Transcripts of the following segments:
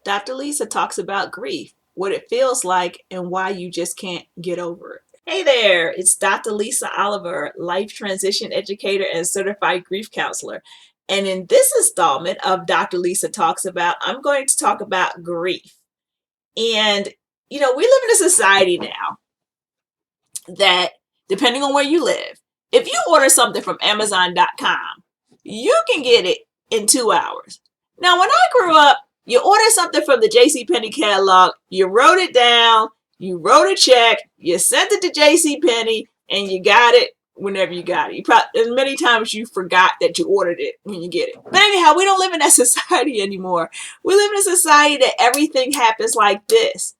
Dr. Lisa talks about grief, what it feels like, and why you just can't get over it. Hey there, it's Dr. Lisa Oliver, life transition educator and certified grief counselor. And in this installment of Dr. Lisa Talks About, I'm going to talk about grief. And, we live in a society now that, depending on where you live, if you order something from Amazon.com, you can get it in 2 hours. Now, when I grew up, you ordered something from the JCPenney catalog, you wrote it down, you wrote a check, you sent it to JCPenney, and you got it whenever you got it. You probably, and many times you forgot that you ordered it when you get it. But anyhow, we don't live in that society anymore. We live in a society that everything happens like this.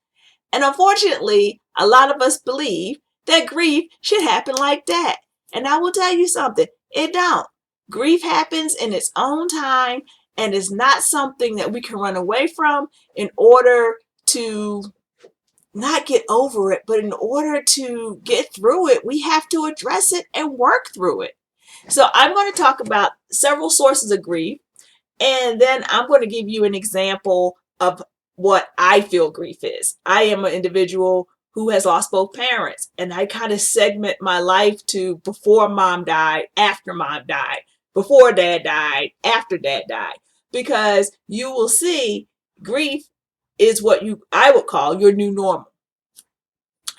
And unfortunately, a lot of us believe that grief should happen like that. And I will tell you something, it don't. Grief happens in its own time and is not something that we can run away from in order to not get over it, but in order to get through it, we have to address it and work through it. So I'm going to talk about several sources of grief, and then I'm going to give you an example of what I feel grief is. I am an individual who has lost both parents, and I kind of segment my life to before mom died, after mom died, before dad died, after dad died, because you will see grief is what I would call your new normal.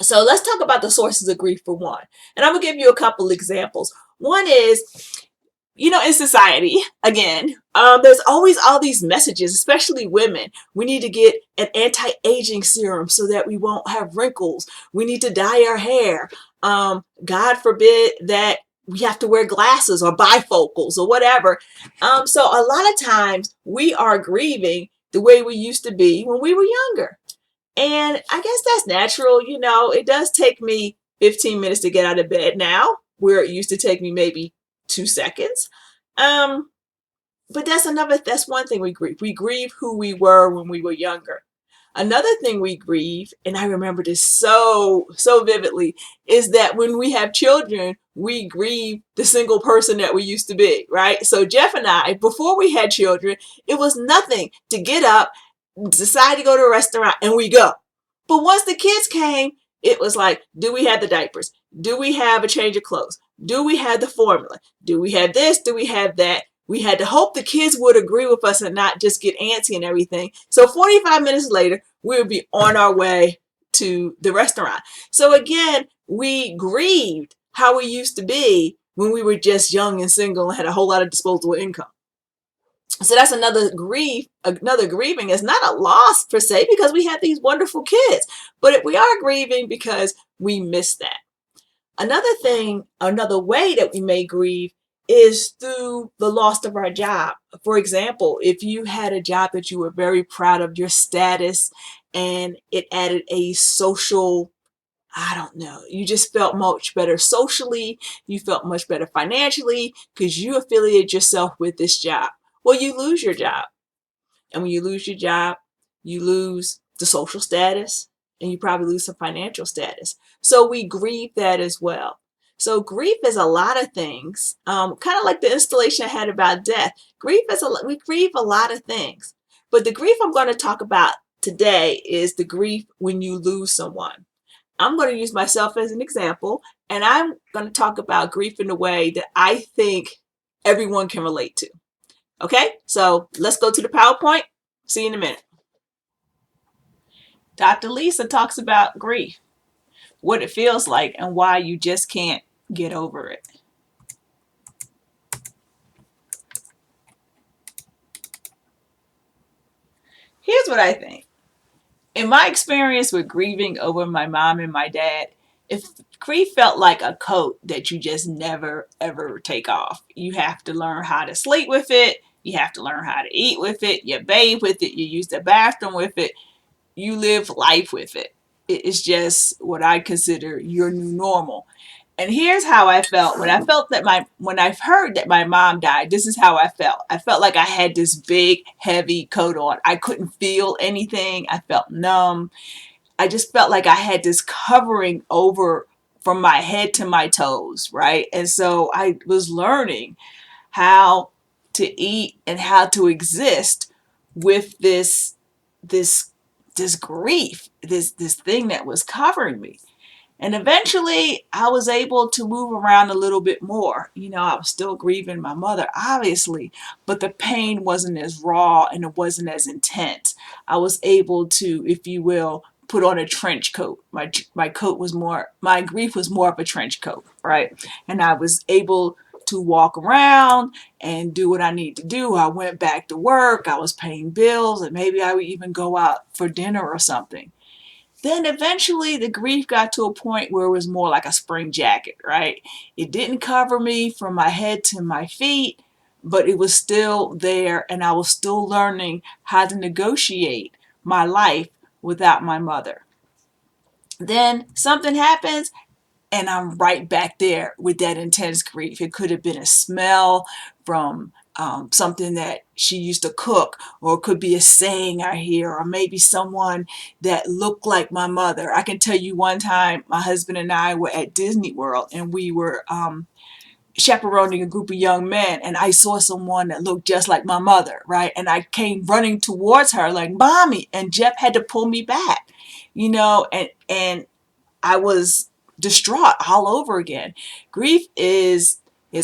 So let's talk about the sources of grief for one. And I'm going to give you a couple examples. One is, in society, again, there's always all these messages, especially women. We need to get an anti-aging serum so that we won't have wrinkles. We need to dye our hair. God forbid that we have to wear glasses or bifocals or whatever. So a lot of times we are grieving the way we used to be when we were younger. And I guess that's natural. It does take me 15 minutes to get out of bed now, where it used to take me maybe 2 seconds. Um, but that's one thing we grieve. We grieve who we were when we were younger. Another thing we grieve, and I remember this so, so vividly, is that when we have children, we grieve the single person that we used to be, right? So Jeff and I, before we had children, it was nothing to get up, decide to go to a restaurant, and we go. But once the kids came, it was like, do we have the diapers? Do we have a change of clothes? Do we have the formula? Do we have this? Do we have that? We had to hope the kids would agree with us and not just get antsy and everything. So 45 minutes later, we would be on our way to the restaurant. So again, we grieved how we used to be when we were just young and single and had a whole lot of disposable income. So that's another grief. Another grieving is not a loss per se because we had these wonderful kids, but we are grieving because we miss that. Another way that we may grieve is through the loss of our job. For example, if you had a job that you were very proud of your status and it added a social, I don't know, you just felt much better socially, you felt much better financially because you affiliated yourself with this job. Well, you lose your job. And when you lose your job, you lose the social status and you probably lose some financial status. So we grieve that as well. So grief is a lot of things, kind of like the installation I had about death. We grieve a lot of things. But the grief I'm going to talk about today is the grief when you lose someone. I'm going to use myself as an example, and I'm going to talk about grief in a way that I think everyone can relate to. Okay, so let's go to the PowerPoint. See you in a minute. Dr. Lisa talks about grief, what it feels like, and why you just can't get over it. Here's what I think. In my experience with grieving over my mom and my dad, if grief felt like a coat that you just never ever take off. You have to learn how to sleep with it. You have to learn how to eat with it. You bathe with it. You use the bathroom with it. You live life with it. It is just what I consider your new normal. And here's how I felt when I heard that my mom died. This is how I felt. I felt like I had this big, heavy coat on. I couldn't feel anything. I felt numb. I just felt like I had this covering over from my head to my toes, right? And so I was learning how to eat and how to exist with this this this grief, this thing that was covering me. And eventually I was able to move around a little bit more. I was still grieving my mother, obviously, but the pain wasn't as raw and it wasn't as intense. I was able to, if you will, put on a trench coat. My coat was more, my grief was more of a trench coat, right? And I was able to walk around and do what I need to do. I went back to work, I was paying bills, and maybe I would even go out for dinner or something. Then eventually the grief got to a point where it was more like a spring jacket, right? It didn't cover me from my head to my feet, but it was still there, and I was still learning how to negotiate my life without my mother. Then something happens and I'm right back there with that intense grief. It could have been a smell from something that she used to cook, or it could be a saying I hear, or maybe someone that looked like my mother. I can tell you one time my husband and I were at Disney World, and we were chaperoning a group of young men, and I saw someone that looked just like my mother, right? And I came running towards her like, "Mommy," and Jeff had to pull me back, and I was distraught all over again. Grief is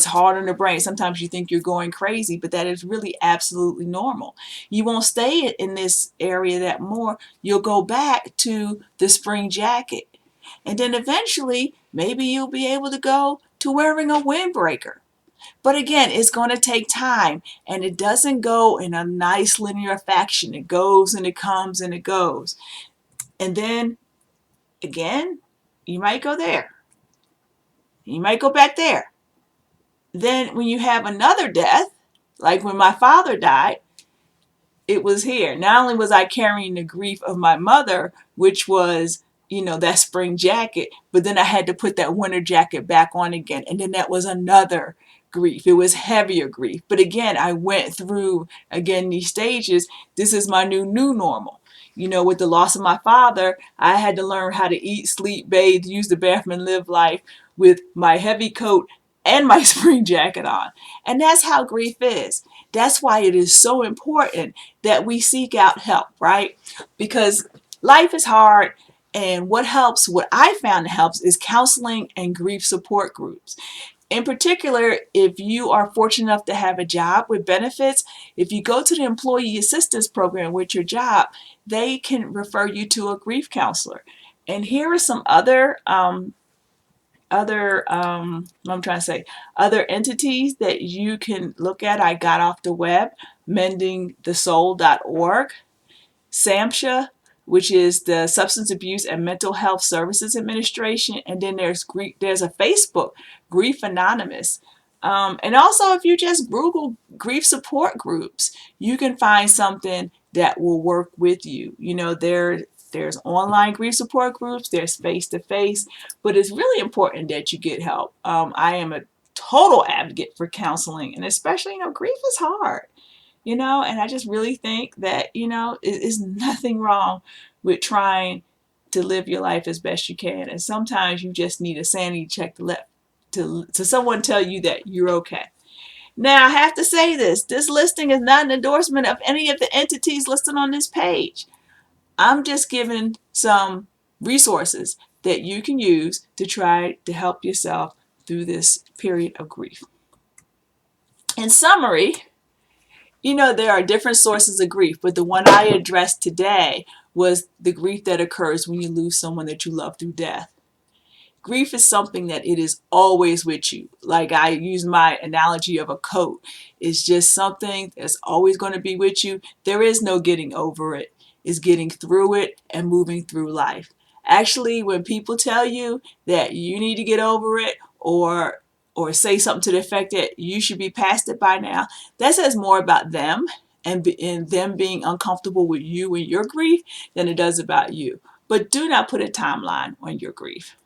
hard on the brain. Sometimes you think you're going crazy, but that is really absolutely normal. You won't stay in this area that more. You'll go back to the spring jacket. And then eventually, maybe you'll be able to go to wearing a windbreaker. But again, it's going to take time, and it doesn't go in a nice linear fashion. It goes and it comes and it goes. And then again, you might go there. You might go back there. Then when you have another death, like when my father died, it was here. Not only was I carrying the grief of my mother, which was, that spring jacket, but then I had to put that winter jacket back on again. And then that was another grief. It was heavier grief. But again, I went through, again, these stages. This is my new normal. With the loss of my father, I had to learn how to eat, sleep, bathe, use the bathroom, and live life with my heavy coat and my spring jacket on. And that's how grief is. That's why it is so important that we seek out help, right? Because life is hard, and what I found helps is counseling and grief support groups. In particular, if you are fortunate enough to have a job with benefits, if you go to the employee assistance program with your job, they can refer you to a grief counselor. And here are some I'm trying to say, other entities that you can look at. I got off the web, mendingthesoul.org, SAMHSA, which is the Substance Abuse and Mental Health Services Administration, and then there's a Facebook, Grief Anonymous. And also, if you just Google grief support groups, you can find something that will work with you. There's online grief support groups, there's face-to-face, but it's really important that you get help. I am a total advocate for counseling, and especially, grief is hard. And I just really think that, it is nothing wrong with trying to live your life as best you can. And sometimes you just need a sanity check to someone tell you that you're okay. Now, I have to say this listing is not an endorsement of any of the entities listed on this page. I'm just giving some resources that you can use to try to help yourself through this period of grief. In summary, there are different sources of grief, but the one I addressed today was the grief that occurs when you lose someone that you love through death. Grief is something that it is always with you. Like I use my analogy of a coat. It's just something that's always going to be with you. There is no getting over it. It's getting through it and moving through life. Actually, when people tell you that you need to get over it, or say something to the effect that you should be past it by now, that says more about them and them being uncomfortable with you and your grief than it does about you. But do not put a timeline on your grief.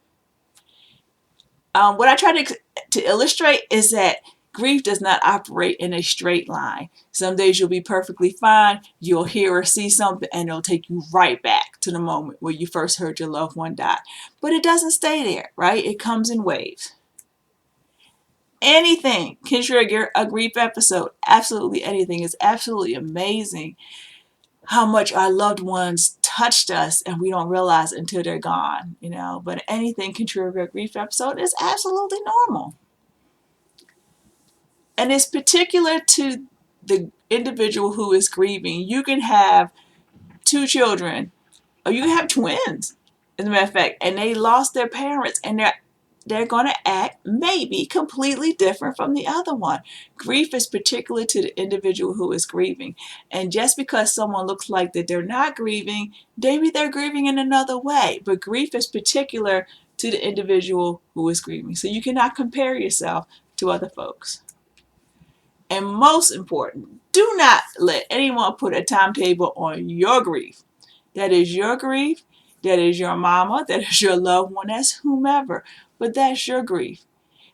What I try to illustrate is that grief does not operate in a straight line. Some days you'll be perfectly fine, you'll hear or see something, and it'll take you right back to the moment where you first heard your loved one die. But it doesn't stay there, right? It comes in waves. Anything can trigger a grief episode. Absolutely anything. Is absolutely amazing how much our loved ones touched us and we don't realize until they're gone, you know. But anything can trigger a grief episode is absolutely normal. And it's particular to the individual who is grieving. You can have two children, or you can have twins, as a matter of fact, and they lost their parents, and they're going to act maybe completely different from the other one. Grief is particular to the individual who is grieving. And just because someone looks like that they're not grieving, maybe they're grieving in another way. But grief is particular to the individual who is grieving. So you cannot compare yourself to other folks. And most important, do not let anyone put a timetable on your grief. That is your grief. That is your mama. That is your loved one. That's whomever. But that's your grief.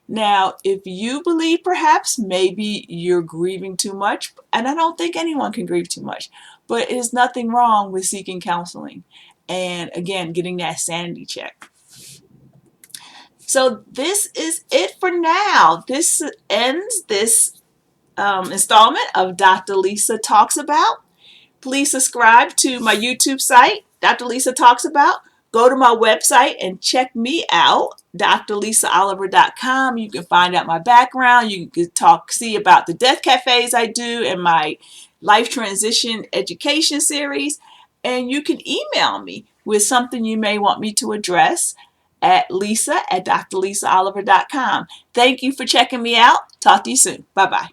Now, if you believe perhaps maybe you're grieving too much, and I don't think anyone can grieve too much, but there's nothing wrong with seeking counseling and, again, getting that sanity check. So this is it for now. This ends this installment of Dr. Lisa Talks About. Please subscribe to my YouTube site, Dr. Lisa Talks About. Go to my website and check me out, drlisaoliver.com. You can find out my background. You can see about the death cafes I do and my life transition education series. And you can email me with something you may want me to address at lisa@drlisaoliver.com. Thank you for checking me out. Talk to you soon. Bye-bye.